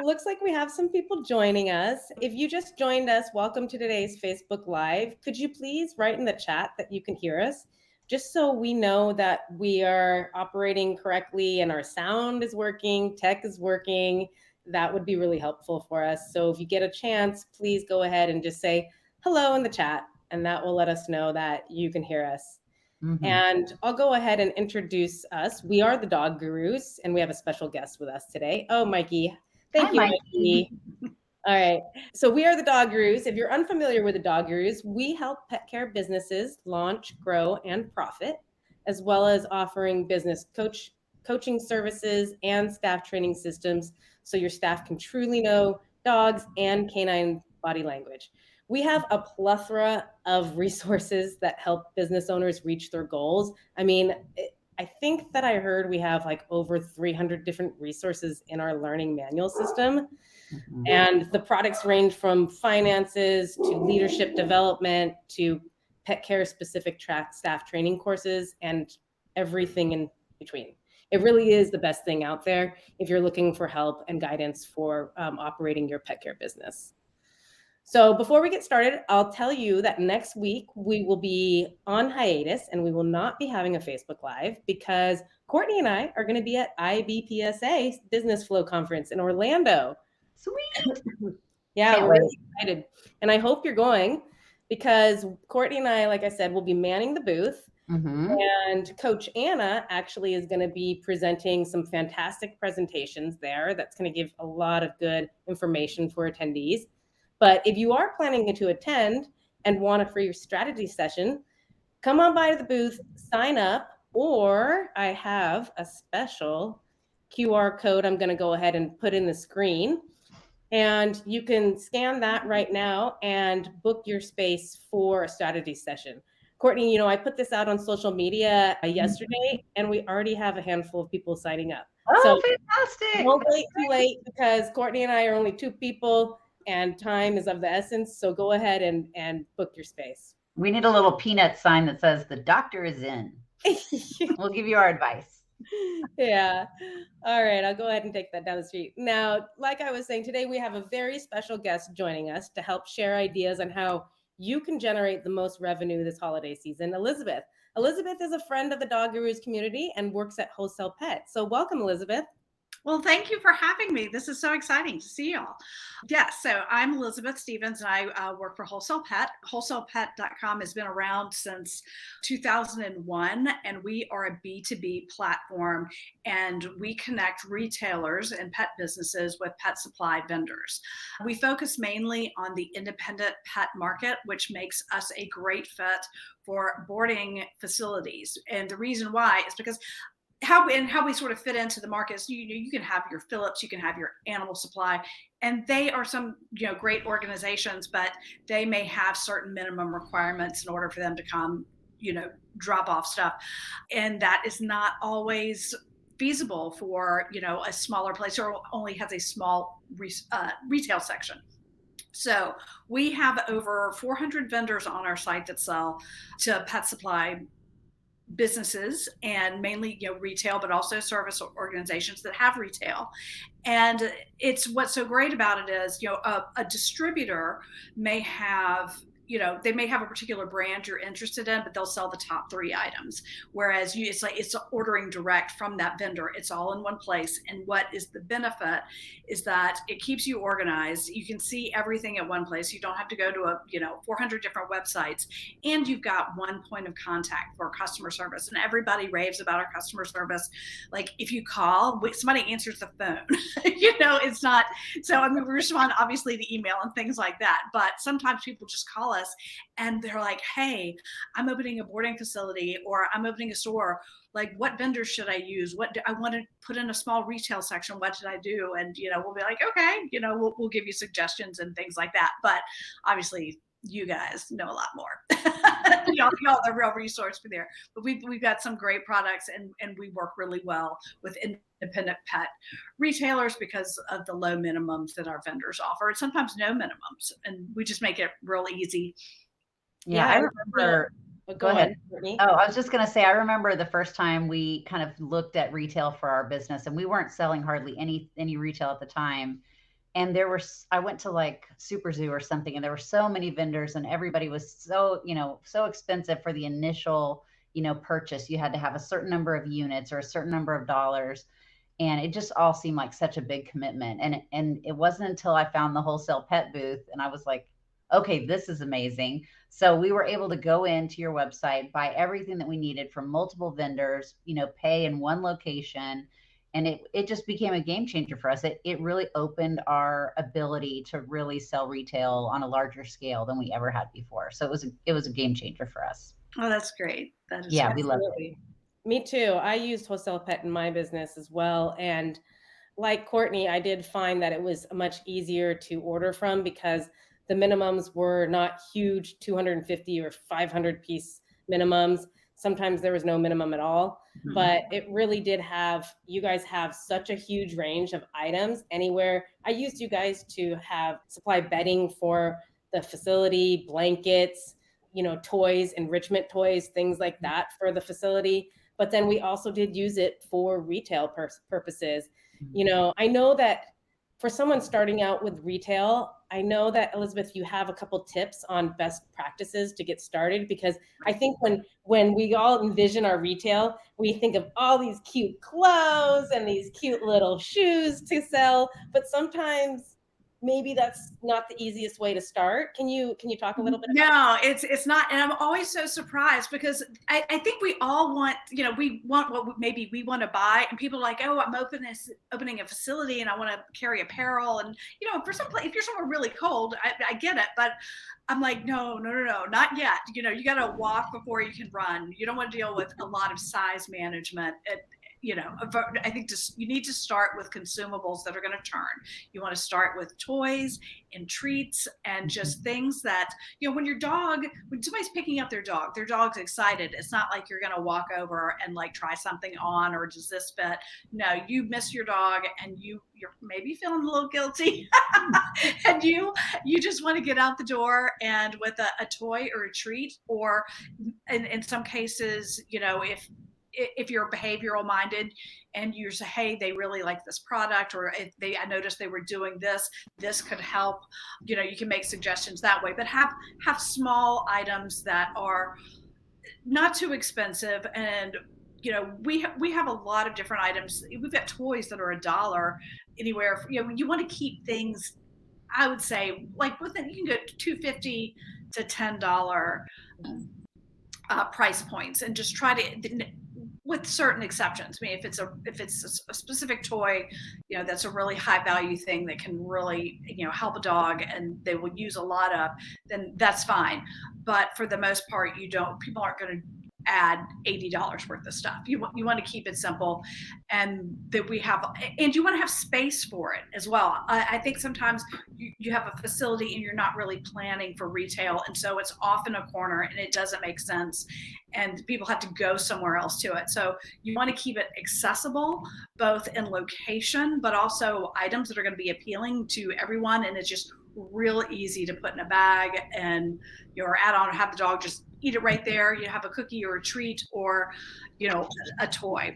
looks like we have some people joining us. If you just joined us, welcome to today's Facebook Live. Could you please write in the chat that you can hear us, just so we know that we are operating correctly and our sound is working, tech is working? That would be really helpful for us. So if you get a chance, please go ahead and just say hello in the chat, and that will let us know that you can hear us. And I'll go ahead and introduce us. We are the Dog Gurus, and we have a special guest with us today. Oh, Mikey. Thank Hi, you, Mikey. All right. So we are the Dog Gurus. If you're unfamiliar with the Dog Gurus, we help pet care businesses launch, grow, and profit, as well as offering business coaching services and staff training systems so your staff can truly know dogs and canine body language. We have a plethora of resources that help business owners reach their goals. I mean, I think that I heard we have like over 300 different resources in our learning manual system. And the products range from finances to leadership development to pet care specific staff training courses and everything in between. It really is the best thing out there if you're looking for help and guidance for operating your pet care business. So before we get started, I'll tell you that next week we will be on hiatus and we will not be having a Facebook Live because Courtney and I are going to be at IBPSA Business Flow Conference in Orlando. Sweet. Yeah, Can't we're wait. really excited. And I hope you're going because Courtney and I, like I said, will be manning the booth. And Coach Anna actually is going to be presenting some fantastic presentations there. That's going to give a lot of good information for attendees. But if you are planning to attend and want a free strategy session, come on by to the booth, sign up, or I have a special QR code I'm going to go ahead and put in the screen. And you can scan that right now and book your space for a strategy session. Courtney, I put this out on social media yesterday, and we already have a handful of people signing up. So Fantastic. don't wait too late because Courtney and I are only two people and time is of the essence. So go ahead and book your space. We need a little peanut sign that says the doctor is in. We'll give you our advice. Yeah. All right. I'll go ahead and take that down the street. Now, like I was saying, today we have a very special guest joining us to help share ideas on how you can generate the most revenue this holiday season. Elizabeth. Elizabeth is a friend of the Dog Gurus community and works at Wholesale Pet. So welcome, Elizabeth. Well, thank you for having me. This is so exciting to see y'all. Yes, so I'm Elizabeth Stevens, and I work for Wholesale Pet. WholesalePet.com has been around since 2001, and we are a B2B platform, and we connect retailers and pet businesses with pet supply vendors. We focus mainly on the independent pet market, which makes us a great fit for boarding facilities. And the reason why is because how we sort of fit into the market is you can have your Phillips, you can have your Animal Supply, and they are some great organizations, but they may have certain minimum requirements in order for them to come drop off stuff, and that is not always feasible for a smaller place or only has a small retail section. So we have over 400 vendors on our site that sell to pet supply businesses, and mainly retail, but also service organizations that have retail. And it's what's so great about it is a distributor may have they may have a particular brand you're interested in, but they'll sell the top 3 items. Whereas it's ordering direct from that vendor. It's all in one place. And what is the benefit is that it keeps you organized. You can see everything at one place. You don't have to go to 400 different websites, and you've got one point of contact for customer service. And everybody raves about our customer service. Like if you call, somebody answers the phone. It's not. So we respond obviously to email and things like that. But sometimes people just call us and they're like, hey, I'm opening a boarding facility or I'm opening a store. Like, what vendors should I use? I want to put in a small retail section. What should I do? And, we'll be like, okay, we'll give you suggestions and things like that. But obviously you guys know a lot more. y'all the real resource for there. But we've got some great products, and we work really well with independent pet retailers because of the low minimums that our vendors offer, and sometimes no minimums, and we just make it real easy. Yeah, I remember. Go ahead. Oh, I was just going to say, I remember the first time we kind of looked at retail for our business, and we weren't selling hardly any retail at the time. And I went to like Super Zoo or something, and there were so many vendors, and everybody was so, so expensive for the initial, purchase. You had to have a certain number of units or a certain number of dollars. And it just all seemed like such a big commitment. And it wasn't until I found the Wholesale Pet booth and I was like, okay, this is amazing. So we were able to go into your website, buy everything that we needed from multiple vendors, pay in one location. And it just became a game changer for us. It really opened our ability to really sell retail on a larger scale than we ever had before. So it was a game changer for us. Oh, that's great. That is we loved it. Me too. I used Wholesale Pet in my business as well. And like Courtney, I did find that it was much easier to order from because the minimums were not huge, 250 or 500 piece minimums. Sometimes there was no minimum at all, but it really did you guys have such a huge range of items anywhere. I used you guys to have supply bedding for the facility, blankets, toys, enrichment toys, things like that for the facility. But then we also did use it for retail purposes. I know that for someone starting out with retail, I know that, Elizabeth, you have a couple tips on best practices to get started, because I think when we all envision our retail, we think of all these cute clothes and these cute little shoes to sell, but sometimes maybe that's not the easiest way to start. Can you talk a little bit about that? No, it's not. And I'm always so surprised because I think we all want, we want what maybe we want to buy, and people are like, oh, I'm opening a facility and I want to carry apparel. And, if you're somewhere really cold, I get it. But I'm like, no, not yet. You got to walk before you can run. You don't want to deal with a lot of size management. I think you need to start with consumables that are going to turn. You want to start with toys and treats and just things that, when somebody's picking up their dog's excited. It's not like you're going to walk over and like try something on, or does this fit? No, you miss your dog and you're maybe feeling a little guilty and you just want to get out the door and with a toy or a treat, or in some cases, if you're behavioral minded and you say, hey, they really like this product, or I noticed they were doing this could help, you can make suggestions that way, but have small items that are not too expensive. And, we have a lot of different items. We've got toys that are $1 anywhere. You want to keep things, I would say, like you can get $2.50 to $10 price points, and just try to, with certain exceptions. I mean, if it's a specific toy, that's a really high value thing that can really, help a dog and they will use a lot of, then that's fine. But for the most part, people aren't going to add $80 worth of stuff. You want to keep it simple, and that and you want to have space for it as well. I think sometimes you have a facility and you're not really planning for retail, and so it's off in a corner and it doesn't make sense, and people have to go somewhere else to it. So you want to keep it accessible, both in location, but also items that are going to be appealing to everyone, and it's just real easy to put in a bag and add on, have the dog just eat it right there. You have a cookie or a treat or a toy.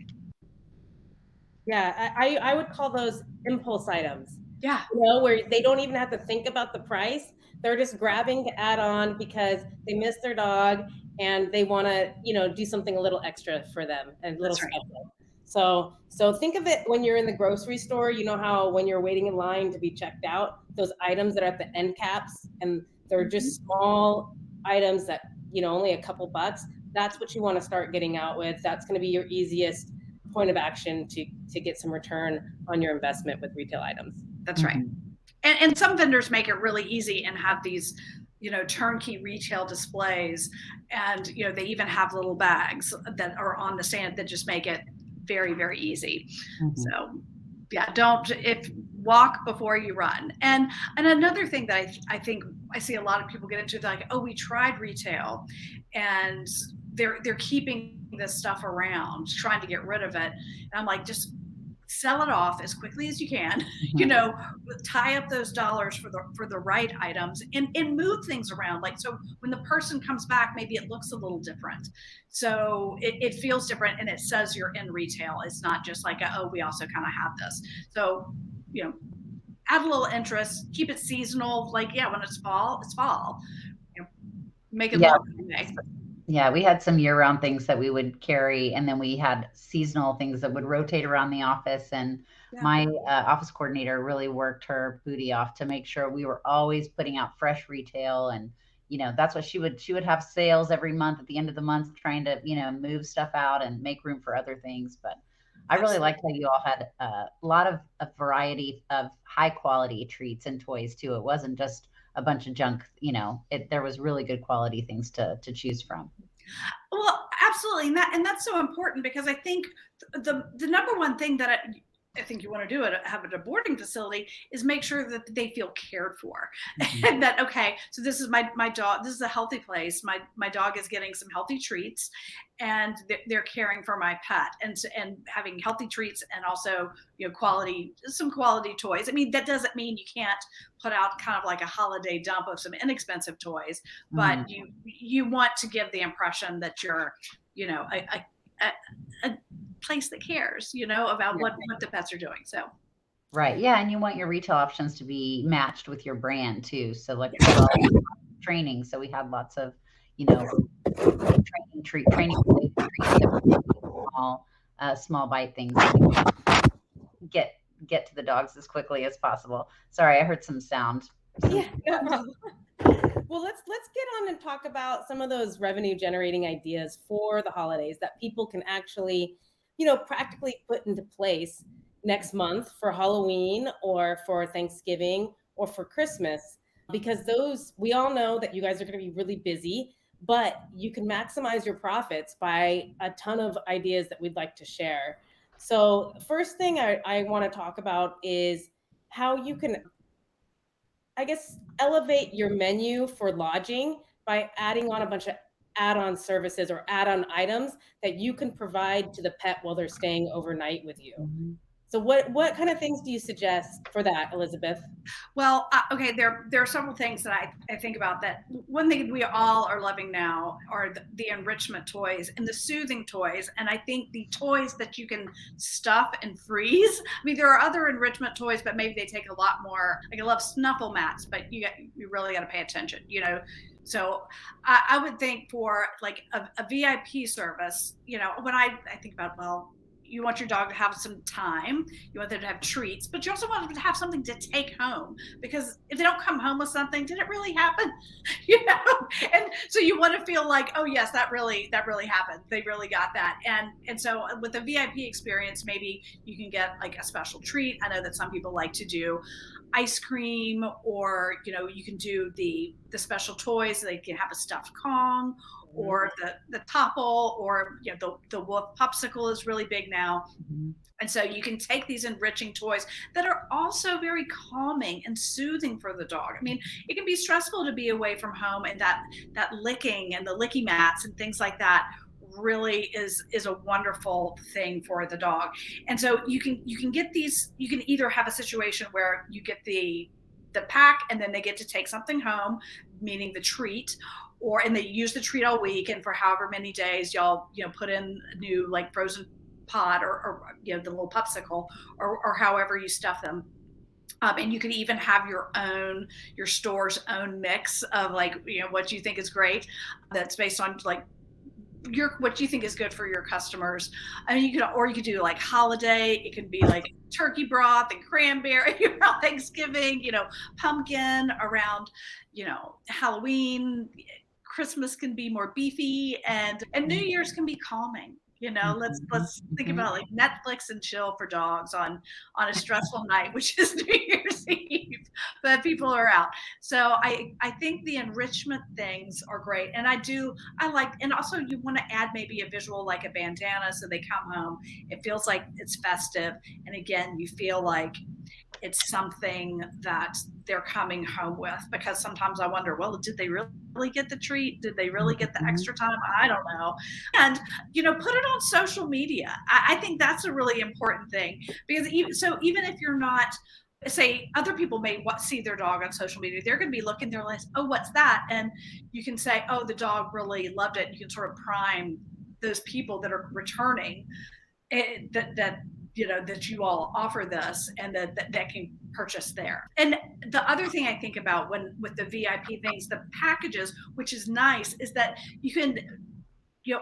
Yeah, I would call those impulse items. Yeah, where they don't even have to think about the price. They're just grabbing to add on because they miss their dog and they want to do something a little extra for them and a little special. So think of it when you're in the grocery store. You know how when you're waiting in line to be checked out, those items that are at the end caps, and they're just small items that only a couple bucks. That's what you want to start getting out with. That's going to be your easiest point of action to get some return on your investment with retail items. That's right. And some vendors make it really easy and have these turnkey retail displays, and they even have little bags that are on the stand that just make it very, very easy. So yeah, walk before you run. And another thing that I think I see a lot of people get into, like, oh, we tried retail and they're keeping this stuff around, trying to get rid of it. And I'm like, just sell it off as quickly as you can, tie up those dollars for the right items, and move things around. Like, so when the person comes back, maybe it looks a little different. So it feels different, and it says you're in retail. It's not just like, oh, we also kind of have this. So, add a little interest, keep it seasonal. Like, yeah, when it's fall, it's fall. You know, make it Yeah. look okay. Yeah, we had some year-round things that we would carry, and then we had seasonal things that would rotate around the office. And Yeah. my office coordinator really worked her booty off to make sure we were always putting out fresh retail. And that's what she would have sales every month at the end of the month, trying to move stuff out and make room for other things. But I really liked how you all had a lot of a variety of high quality treats and toys too. It wasn't just a bunch of junk. There was really good quality things to choose from. Well, absolutely, and that's so important, because I think the number one thing that I think you want to do have at a boarding facility is make sure that they feel cared for, and that, okay, so this is my dog. This is a healthy place. My dog is getting some healthy treats, and they're caring for my pet, and having healthy treats, and also some quality toys. I mean, that doesn't mean you can't put out kind of like a holiday dump of some inexpensive toys, but you want to give the impression that you're a place that cares, about what the pets are doing. So. Right. Yeah. And you want your retail options to be matched with your brand too. So like training. So we had lots of, training treats, small bite things. Get to the dogs as quickly as possible. Sorry, I heard some sound. Yeah, no problem. Well, let's get on and talk about some of those revenue generating ideas for the holidays that people can actually, practically put into place next month for Halloween or for Thanksgiving or for Christmas, because we all know that you guys are going to be really busy, but you can maximize your profits by a ton of ideas that we'd like to share. So first thing I want to talk about is how you can, I guess, elevate your menu for lodging by adding on a bunch of add-on services or add-on items that you can provide to the pet while they're staying overnight with you. Mm-hmm. So what kind of things do you suggest for that, Elizabeth? Well, okay, there are several things that I think about. That one thing we all are loving now are the enrichment toys and the soothing toys. And I think the toys that you can stuff and freeze. I mean, there are other enrichment toys, but maybe they take a lot more. Like, I love snuffle mats, but you really got to pay attention, So I would think for like a VIP service, when I think about, well, you want your dog to have some time, you want them to have treats, but you also want them to have something to take home, because if they don't come home with something, did it really happen? And so you want to feel like, oh yes, that really happened. They really got that. And so with a VIP experience, maybe you can get like a special treat. I know that some people like to do ice cream, or you can do the special toys. So they can have a stuffed Kong, or the Topple, or the Wolf popsicle is really big now. Mm-hmm. And so you can take these enriching toys that are also very calming and soothing for the dog. I mean, it can be stressful to be away from home, and that licking and the licky mats and things like that really is a wonderful thing for the dog. And so you can get these. You can either have a situation where you get the pack, and then they get to take something home, meaning the treat, and they use the treat all week, and for however many days y'all put in a new like frozen pod or the little popsicle, or however you stuff them. And you can even have your store's own mix of like what you think is great, that's based on like what you think is good for your customers. I mean, you could do like holiday. It can be like turkey broth and cranberry around Thanksgiving, pumpkin around, Halloween. Christmas can be more beefy, and New Year's can be calming. Let's think about like Netflix and chill for dogs on a stressful night, which is New Year's Eve, but people are out. So I think the enrichment things are great. And and also you want to add maybe a visual like a bandana, so they come home, it feels like it's festive. And again, you feel like it's something that they're coming home with, because sometimes I wonder, well, did they really get the treat? Did they really get the extra time? I don't know. And, put it on social media. I think that's a really important thing, because even if you're not, say other people may see their dog on social media, they're going to be looking, they're like, oh, what's that? And you can say, oh, the dog really loved it. You can sort of prime those people that are returning that that you all offer this and that can purchase there. And the other thing I think about with the VIP things, the packages, which is nice, is that you can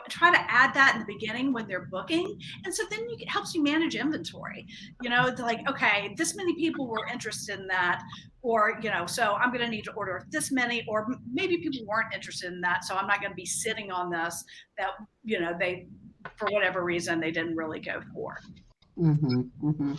try to add that in the beginning when they're booking. And so then it helps you manage inventory. Like, okay, this many people were interested in that, or, so I'm going to need to order this many, or maybe people weren't interested in that. So I'm not going to be sitting on this that, they, for whatever reason, they didn't really go for. Mm-hmm, mm-hmm.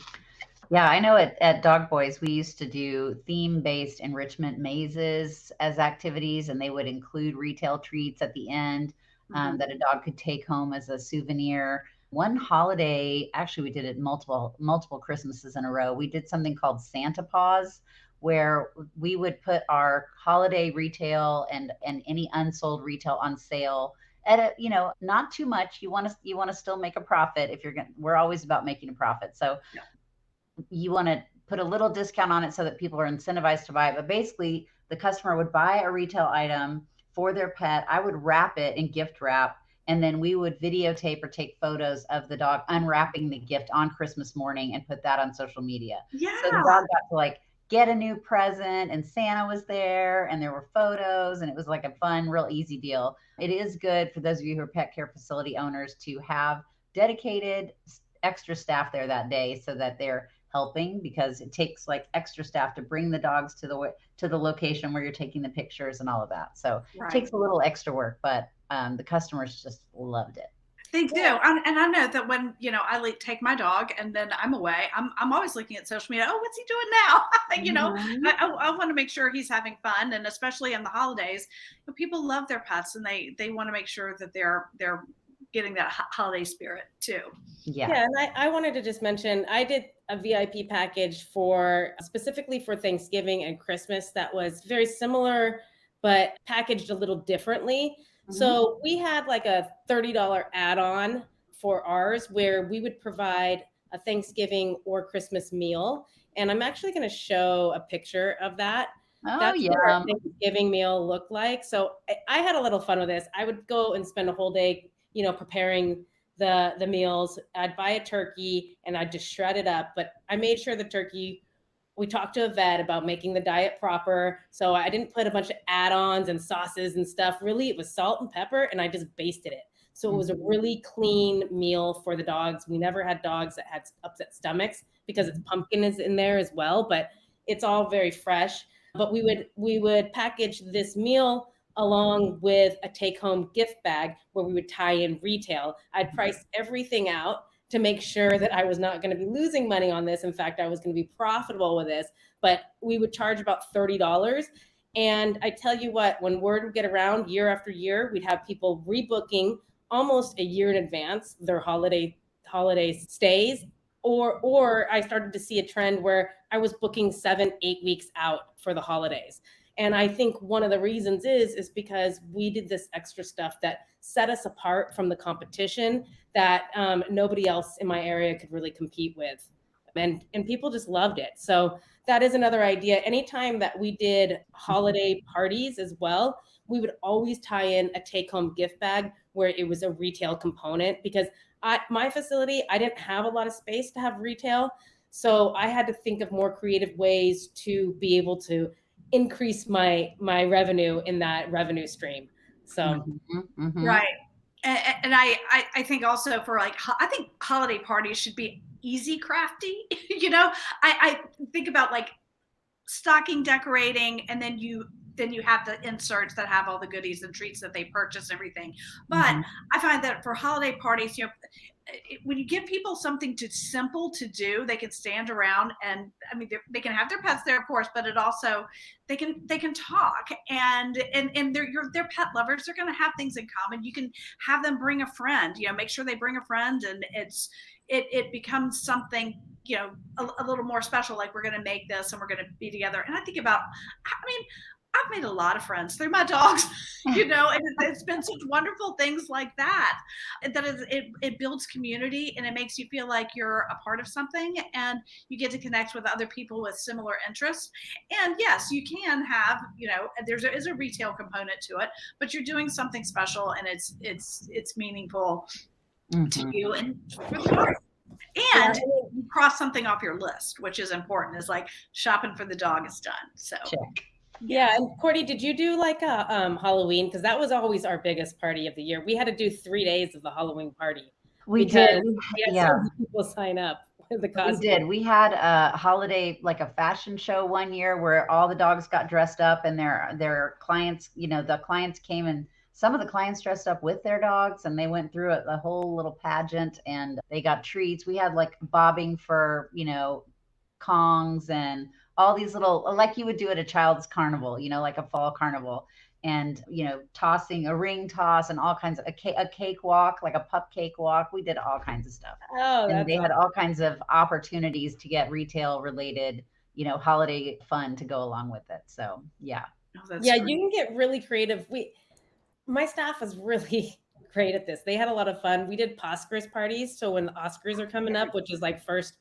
Yeah, I know at Dog Boys, we used to do theme-based enrichment mazes as activities, and they would include retail treats at the end that a dog could take home as a souvenir. One holiday, actually, we did it multiple Christmases in a row. We did something called Santa Paws, where we would put our holiday retail and any unsold retail on sale at not too much. You want to still make a profit we're always about making a profit. So you want to put a little discount on it so that people are incentivized to buy it. But basically the customer would buy a retail item for their pet. I would wrap it in gift wrap, and then we would videotape or take photos of the dog unwrapping the gift on Christmas morning and put that on social media. Yeah. So the dog got to get a new present, and Santa was there, and there were photos, and it was like a fun, real easy deal. It is good for those of you who are pet care facility owners to have dedicated extra staff there that day so that they're helping, because it takes extra staff to bring the dogs to the location where you're taking the pictures and all of that. So It takes a little extra work, but the customers just loved it. They do. And I know that when, I take my dog and then I'm away, I'm always looking at social media. Oh, what's he doing now? I want to make sure he's having fun. And especially in the holidays, people love their pets, and they want to make sure that they're getting that holiday spirit too. Yeah. And I wanted to just mention, I did a VIP package specifically for Thanksgiving and Christmas that was very similar, but packaged a little differently. Mm-hmm. So we had a $30 add-on for ours where we would provide a Thanksgiving or Christmas meal. And I'm actually going to show a picture of that. That's what our Thanksgiving meal looked like. So I had a little fun with this. I would go and spend a whole day, preparing the meals. I'd buy a turkey and I'd just shred it up. But I made sure the turkey, we talked to a vet about making the diet proper. So I didn't put a bunch of add-ons and sauces and stuff. Really, it was salt and pepper, and I just basted it. So it was a really clean meal for the dogs. We never had dogs that had upset stomachs because pumpkin is in there as well, but it's all very fresh. But we would package this meal along with a take-home gift bag where we would tie in retail. I'd price everything out to make sure that I was not going to be losing money on this. In fact, I was going to be profitable with this, but we would charge about $30. And I tell you what, when word would get around year after year, we'd have people rebooking almost a year in advance their holiday stays. Or I started to see a trend where I was booking 7-8 weeks out for the holidays. And I think one of the reasons is because we did this extra stuff that set us apart from the competition that nobody else in my area could really compete with. And people just loved it. So that is another idea. Anytime that we did holiday parties as well, we would always tie in a take-home gift bag where it was a retail component, because my facility, I didn't have a lot of space to have retail. So I had to think of more creative ways to be able to increase my revenue in that revenue stream. So right. And I think also for I think holiday parties should be easy crafty. I think about stocking decorating, and then you have the inserts that have all the goodies and treats that they purchase, everything. But I find that for holiday parties, when you give people something simple to do, they can stand around, and they can have their pets there, of course, but it also they can talk, and they're pet lovers. They're going to have things in common. You can have them bring a friend. Make sure they bring a friend, and it becomes something a little more special. Like, we're going to make this, and we're going to be together. And I think about, I've made a lot of friends through my dogs, and it's been such wonderful things like that. It builds community, and it makes you feel like you're a part of something, and you get to connect with other people with similar interests. And yes, you can have, there is a retail component to it, but you're doing something special, and it's meaningful to you and for the dog. And cross something off your list, which is important. Is like shopping for the dog is done. So Check. Yeah, and Courtney, did you do like a Halloween? Because that was always our biggest party of the year. We had to do 3 days of the Halloween party We because did. we had so Yeah. many people sign up with the We costume. did. We had a holiday, like a fashion show one year where all the dogs got dressed up and their clients, the clients came and some of the clients dressed up with their dogs and they went through a whole little pageant and they got treats. We had like bobbing for, Kongs and all these little, like you would do at a child's carnival, like a fall carnival. And tossing a ring toss and all kinds of a cake walk, like a cupcake walk. We did all kinds of stuff. Oh, And that's they had awesome. all kinds of opportunities to get retail related, holiday fun to go along with it. So yeah. Oh, that's Yeah, great. you can get really creative. My staff was really great at this. They had a lot of fun. We did Oscars parties. So when the Oscars are coming up, which is like first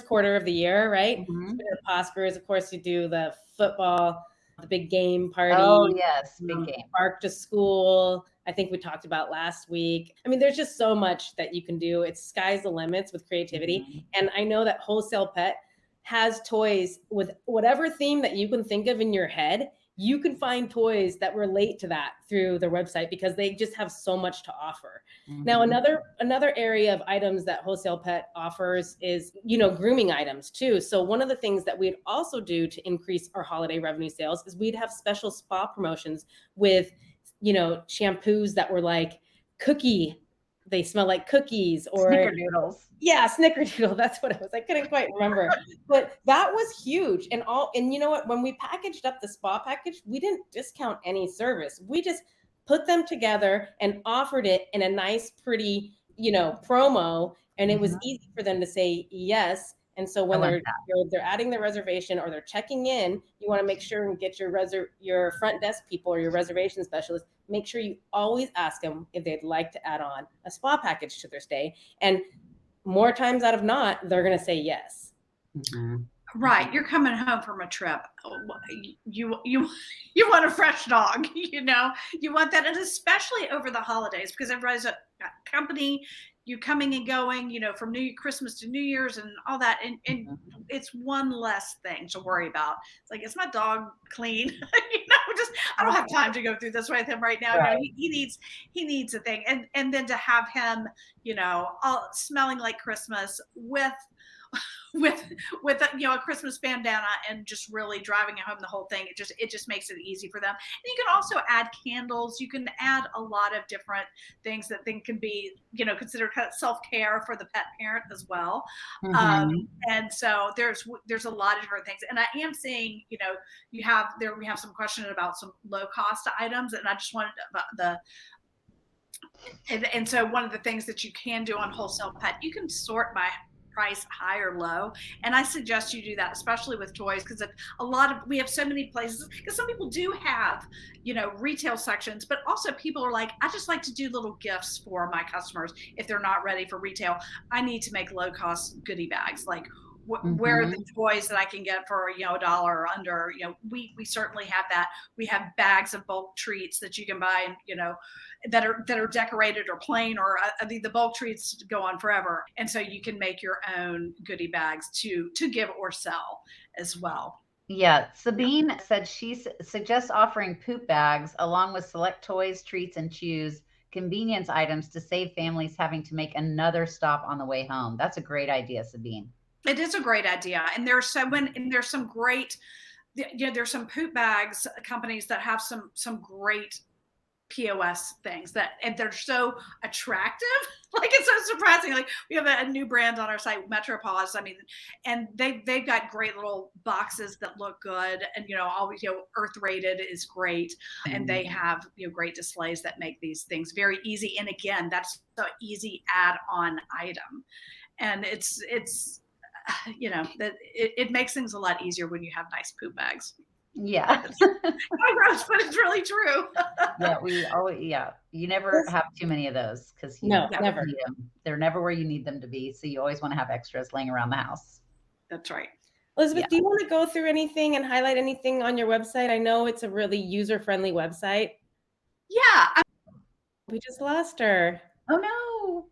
quarter of the year, right? So Mhm. we did Oscars. Of course, you do the football, the big game party. Oh yes, big game. Park to school. I think we talked about last week. I mean, there's just so much that you can do. It's sky's the limits with creativity. Mhm. And I know that Wholesale Pet has toys with whatever theme that you can think of in your head. You can find toys that relate to that through their website because they just have so much to offer. Now, Mhm. another area of items that Wholesale Pet offers is, grooming items too. So one of the things that we'd also do to increase our holiday revenue sales is we'd have special spa promotions with, shampoos that were like they smell like cookies or Snickerdoodles. yeah, snickerdoodle. That's what it was. I couldn't quite remember, but that was huge. And you know what? When we packaged up the spa package, we didn't discount any service. We just put them together and offered it in a nice, pretty, promo, and it was Mhm. easy for them to say yes. And so I when love they're that. they're adding their reservation or they're checking in, you want to make sure and get your front desk people or your reservation specialist. Make sure you always ask them if they'd like to add on a spa package to their stay. And more times out of not, they're going to say yes. Mhm. Right, you're coming home from a trip. You want a fresh dog, You want that, and especially over the holidays because everybody's a company. You coming and going, from Christmas to New Year's and all that, and Mhm. it's one less thing to worry about. It's like, is my dog clean? Just I don't have time to go through this with him right now. Right. He needs a thing, and then to have him, all smelling like Christmas with with a Christmas bandana and just really driving home the whole thing. It just makes it easy for them. And you can also add candles. You can add a lot of different things that can be considered kind of self-care for the pet parent as well. Mhm. And so there's a lot of different things. And I am seeing we have some question about some low cost items, and I just wanted and so one of the things that you can do on Wholesale Pet, you can sort by price high or low, and I suggest you do that, especially with toys, because we have so many places, because some people do have retail sections, but also people are like, I just like to do little gifts for my customers if they're not ready for retail. I need to make low cost goodie bags, like where are the Mhm. toys that I can get for $1 or under. We certainly have that. We have bags of bulk treats that you can buy, and that are decorated or plain, or the bulk treats go on forever, and so you can make your own goodie bags to give or sell as well. Yeah, Yeah. Sabine said she suggests offering poop bags along with select toys, treats, and chews, convenience items to save families having to make another stop on the way home. That's a great idea, Sabine. It is a great idea, and there's some great, there's some poop bags companies that have some great POS things and they're so attractive. Like, it's so surprising. Like, we have a new brand on our site, Metropause. I mean, and they've got great little boxes that look good, and always Earth rated is great, and they Mhm. have great displays that make these things very easy. And again, that's the easy add-on item, and it's that it makes things a lot easier when you have nice poop bags. Yeah. It's kind of gross, but it's really true. Yeah, yeah, you never have too many of those because you No, Yeah, always never. need them. They're never where you need them to be, so you always wanna have extras laying around the house. that's right. Yeah. Elizabeth, do you want to go through anything and highlight anything on your website? I know it's a really user-friendly website. Yeah. We just lost her. Oh, no.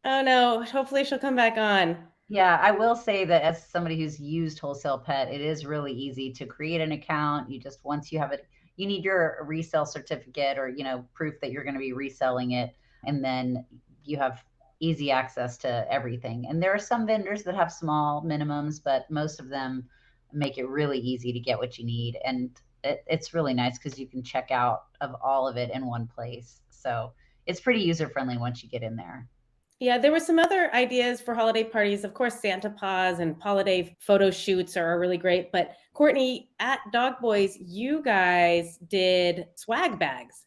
Oh no, hopefully she'll come back on. Yeah, I will say that as somebody who's used Wholesale Pet, it is really easy to create an account. You just, once you have it, you need your resale certificate or, proof that you're going to be reselling it. And then you have easy access to everything. And there are some vendors that have small minimums, but most of them make it really easy to get what you need. And it's really nice because you can check out of all of it in one place. So it's pretty user friendly once you get in there. Yeah, there were some other ideas for holiday parties. Of course, Santa Paws and holiday photo shoots are really great. But Courtney, at Dog Boys, you guys did swag bags.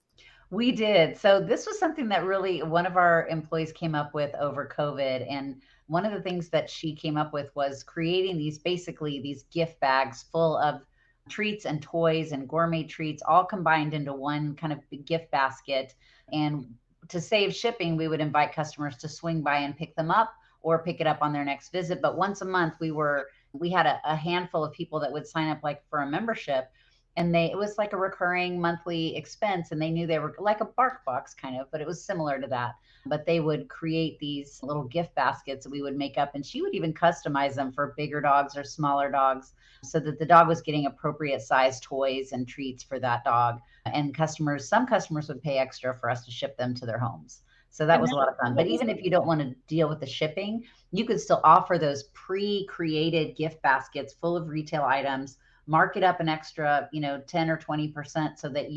We did. So this was something that really one of our employees came up with over COVID. And one of the things that she came up with was creating these gift bags full of treats and toys and gourmet treats, all combined into one kind of big gift basket. And to save shipping, we would invite customers to swing by and pick them up or pick it up on their next visit. But once a month, we had a handful of people that would sign up like for a membership, and it was like a recurring monthly expense, and they knew they were like a bark box kind of, but it was similar to that. But they would create these little gift baskets that we would make up, and she would even customize them for bigger dogs or smaller dogs so that the dog was getting appropriate size toys and treats for that dog. And some customers would pay extra for us to ship them to their homes. So that was a lot of fun. But even if you don't want to deal with the shipping, you could still offer those pre-created gift baskets full of retail items, mark it up an extra, 10 or 20% so that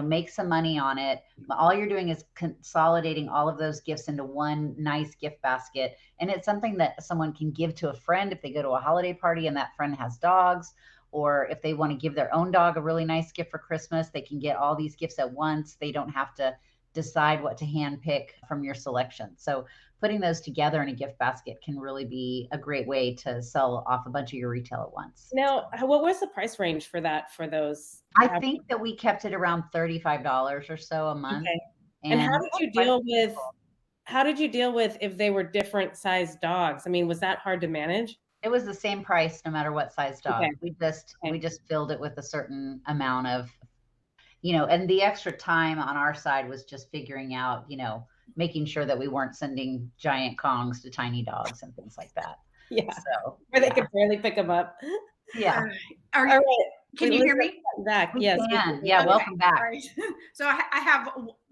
make some money on it. All you're doing is consolidating all of those gifts into one nice gift basket. And it's something that someone can give to a friend if they go to a holiday party and that friend has dogs, or if they want to give their own dog a really nice gift for Christmas, they can get all these gifts at once. They don't have to decide what to hand pick from your selection. So putting those together in a gift basket can really be a great way to sell off a bunch of your retail at once. Now, what was the price range for those? I think that we kept it around $35 or so a month. Okay. And how did you deal with if they were different sized dogs? I mean, was that hard to manage? It was the same price no matter what size dog. Okay. We just filled it with a certain amount of, and the extra time on our side was just figuring out, making sure that we weren't sending giant Kongs to tiny dogs and things like that. Yeah. So where they could barely pick them up. yeah. All right. Can you hear me? Back. We Yes. can. Yeah. Okay. Welcome back. Right. So I have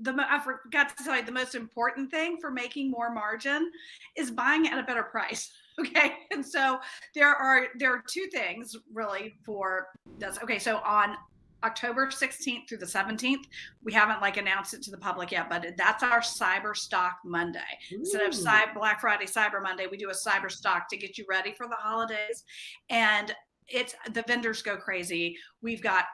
I forgot to tell you the most important thing for making more margin is buying at a better price. Okay. And so there are two things really for this. Okay. So on October 16th through the 17th, we haven't announced it to the public yet, but that's our Cyber Stock Monday. Ooh. Instead of Black Friday, Cyber Monday, we do a Cyber Stock to get you ready for the holidays. And the vendors go crazy. We've got,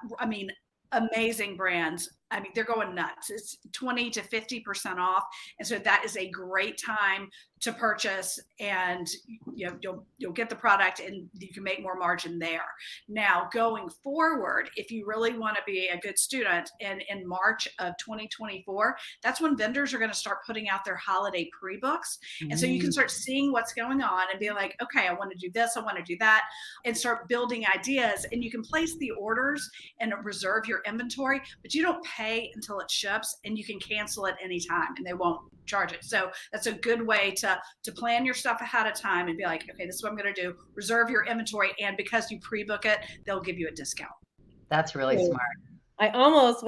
amazing brands. They're going nuts. It's 20 to 50% off. And so that is a great time to purchase, and you'll get the product and you can make more margin there. Now, going forward, if you really want to be a good student, in March of 2024, that's when vendors are going to start putting out their holiday pre-books. And so you can start seeing what's going on and be like, okay, I want to do this, I want to do that, and start building ideas. And you can place the orders and reserve your inventory, but you don't pay until it ships, and you can cancel it anytime and they won't charge it. So that's a good way to plan your stuff ahead of time and be like, okay, this is what I'm going to do. Reserve your inventory, and because you pre-book it, they'll give you a discount. That's really smart. I almost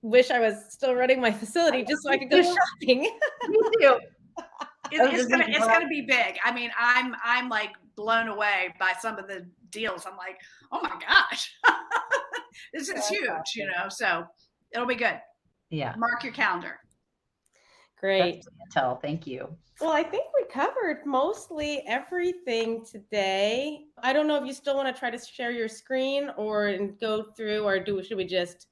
wish I was still running my facility just so I could go shopping. Me too. It's gonna be big. I'm like blown away by some of the deals. I'm like, oh my gosh, this is huge, so it'll be good. Yeah. Mark your calendar. Great. Thank you. Well, I think we covered mostly everything today. I don't know if you still want to try to share your screen and go through, or should we just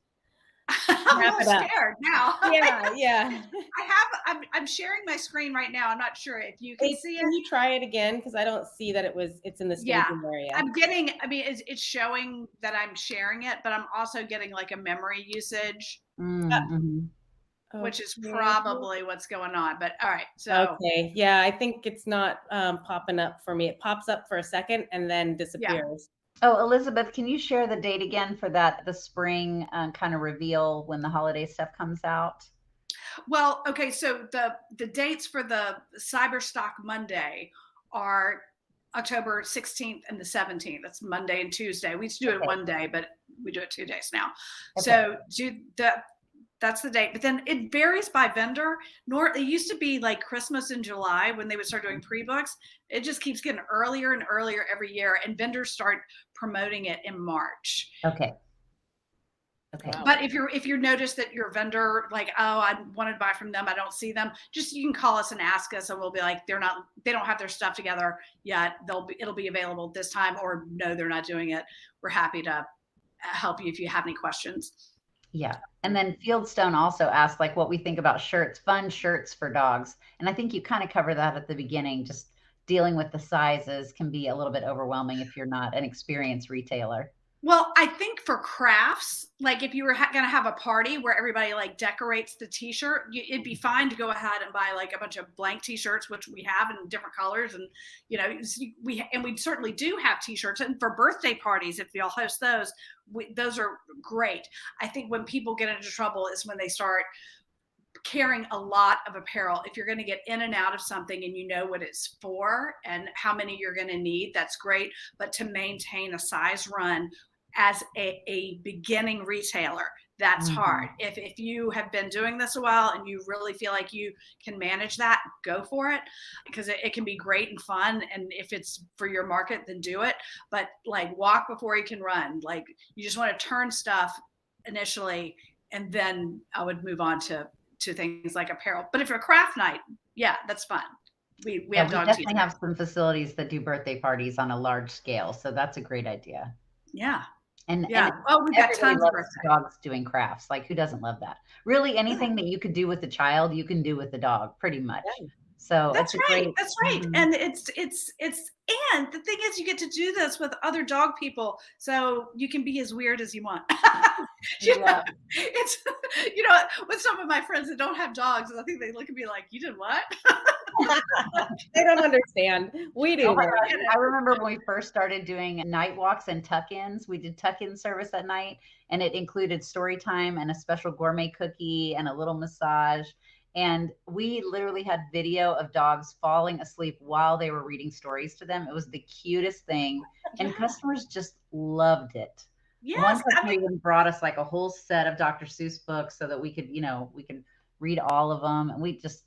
I'm scared now. Yeah. I'm sharing my screen right now. I'm not sure if you can see it. Can you try it again? Because I don't see that it's in the staging area. It's showing that I'm sharing it, but I'm also getting a memory usage. Mm-hmm. Which is probably what's going on. But all right. So okay. Yeah, I think it's not popping up for me. It pops up for a second and then disappears. Yeah. Oh, Elizabeth, can you share the date again for the spring kind of reveal when the holiday stuff comes out? Well, okay. So the dates for the Cyber Stock Monday are October 16th and the 17th. That's Monday and Tuesday. We used to do it one day, but we do it 2 days now. So that's the date. But then it varies by vendor. It used to be like Christmas in July when they would start doing pre-books. It just keeps getting earlier and earlier every year, and vendors start promoting it in March. Okay. Wow. But if you notice that your vendor, like, oh, I want to buy from them, I don't see them, just you can call us and ask us, and we'll be like, they don't have their stuff together yet. It'll be available this time, or no, they're not doing it. We're happy to help you if you have any questions. Yeah. And then Fieldstone also asked like what we think about shirts, fun shirts for dogs. And I think you kind of cover that at the beginning. Just dealing with the sizes can be a little bit overwhelming if you're not an experienced retailer. Well, I think for crafts, like if you were going to have a party where everybody like decorates the t-shirt, it'd be fine to go ahead and buy like a bunch of blank t-shirts, which we have in different colors. And, you know, we certainly do have t-shirts. And for birthday parties, if y'all host those, those are great. I think when people get into trouble is when they start carrying a lot of apparel. If you're going to get in and out of something and you know what it's for and how many you're going to need, that's great. But to maintain a size run as a beginning retailer, that's hard. If you have been doing this a while and you really feel like you can manage that, go for it, because it can be great and fun. And if it's for your market, then do it. But like walk before you can run. Like you just want to turn stuff initially, and then I would move on to things like apparel. But if you're a craft night, yeah, that's fun. We definitely have some facilities that do birthday parties on a large scale. So that's a great idea. Yeah. And we've got tons of dogs doing crafts. Like who doesn't love that? Really anything that you could do with a child, you can do with a dog pretty much. So that's right. That's right. And it's and the thing is you get to do this with other dog people. So you can be as weird as you want. It's, you know, with some of my friends that don't have dogs, I think they look at me like, you did what? They don't understand. We do. I remember when we first started doing night walks and tuck-ins. We did tuck-in service at night, and it included story time and a special gourmet cookie and a little massage. And we literally had video of dogs falling asleep while they were reading stories to them. It was the cutest thing. And customers just loved it. Yes, one customer even brought us like a whole set of Dr. Seuss books so that we could, we could read all of them. And we just,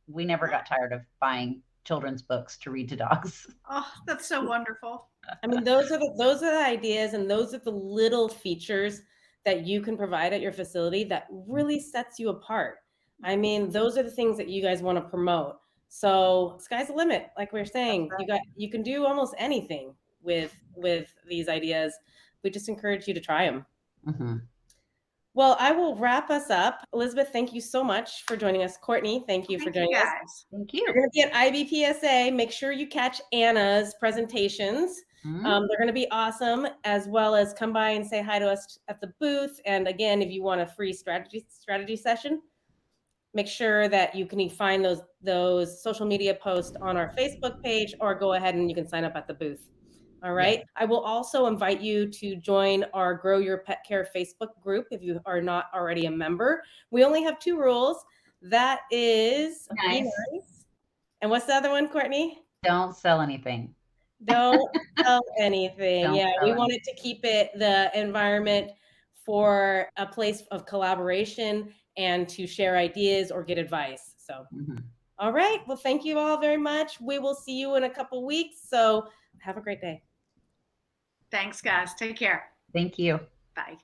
we never got tired of buying children's books to read to dogs. Oh, that's so wonderful. I mean, those are the ideas, and those are the little features that you can provide at your facility that really sets you apart. I mean, those are the things that you guys want to promote. So sky's the limit. Like we we're saying, you can do almost anything with these ideas. We just encourage you to try them. Mm-hmm. Well, I will wrap us up. Elizabeth, thank you so much for joining us. Courtney, thank you for joining us. Thank you. You're going to be at IBPSA. Make sure you catch Anna's presentations. They're going to be awesome, as well as come by and say hi to us at the booth. And again, if you want a free strategy session, make sure that you can find those social media posts on our Facebook page, or go ahead and you can sign up at the booth. All right. Yeah. I will also invite you to join our Grow Your Pet Care Facebook group if you are not already a member. We only have 2 rules. That is nice. And what's the other one, Courtney? Don't sell anything. Don't sell anything. We wanted to keep the environment for a place of collaboration and to share ideas or get advice. So, All right. Well, thank you all very much. We will see you in a couple weeks. So have a great day. Thanks, guys. Take care. Thank you. Bye.